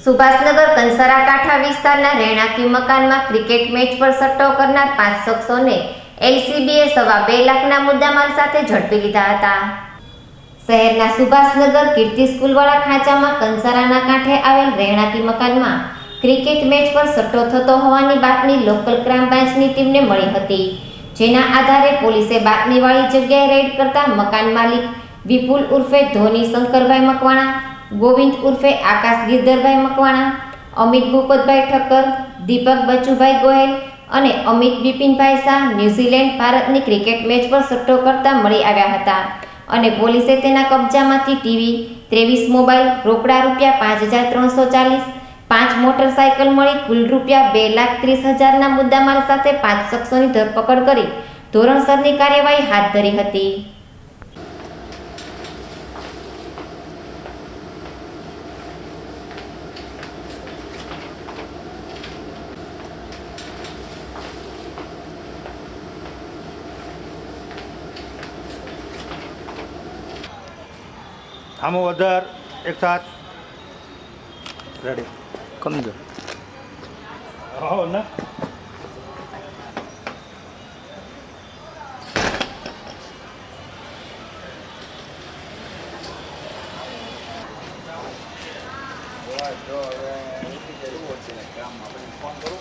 સુભાષનગર કંસારા કાંઠા વિસ્તારના રહેણાંકી મકાનમાં ક્રિકેટ મેચ પર સટ્ટો કરનાર 5 શખ્સોને એલસીબીએ ₹2.5 લાખના મુદ્દામાલ સાથે ઝડપી લીધા હતા। શહેરના સુભાષનગર કીર્તિ સ્કૂલવાળા ખાંચામાં કંસારાના કાંઠે આવેલ રહેણાંકી મકાનમાં ક્રિકેટ મેચ પર સટ્ટો થતો હોવાની બાતમી લોકલ ક્રાઇમ બ્રાન્ચની ટીમને મળી હતી, જેના આધારે પોલીસે બાતમીવાળી જગ્યાએ રેડ કરતા મકાન માલિક વિપુલ ઉર્ફે ધોની શંકરભાઈ મકવાણા, ગોવિંદ ઉર્ફે આકાશ ગિરધરભાઈ મકવાણા, અમિત ભૂપતભાઈ ઠક્કર, દીપક બચુભાઈ ગોહેલ અને અમિત બિપિનભાઈ શાહ ન્યૂઝીલેન્ડ ભારતની ક્રિકેટ મેચ પર સટ્ટો કરતા મળી આવ્યા હતા અને પોલીસે તેના કબજામાંથી ટીવી, 23 મોબાઈલ, રોકડા ₹5,340, 5 મોટરસાયકલ મળી કુલ ₹2,30,000ના મુદ્દામાલ સાથે 5 શખ્સોની ધરપકડ કરી ધોરણસરની કાર્યવાહી હાથ ધરી હતી। हम उधर एक साथ रेडी कम दो हो ना। फोन करूँ।